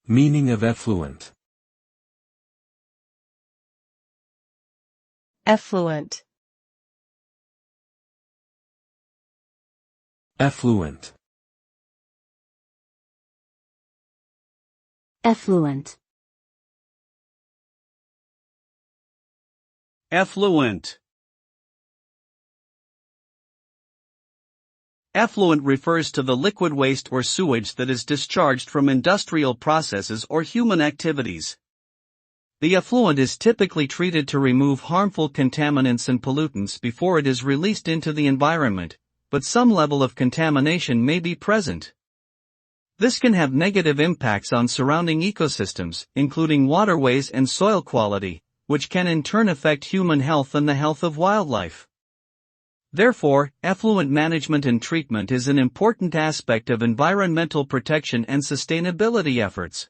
Meaning of effluent. Effluent. Effluent. Effluent. Effluent. Effluent refers to the liquid waste or sewage that is discharged from industrial processes or human activities. The effluent is typically treated to remove harmful contaminants and pollutants before it is released into the environment, but some level of contamination may be present. This can have negative impacts on surrounding ecosystems, including waterways and soil quality, which can in turn affect human health and the health of wildlife. Therefore, effluent management and treatment is an important aspect of environmental protection and sustainability efforts.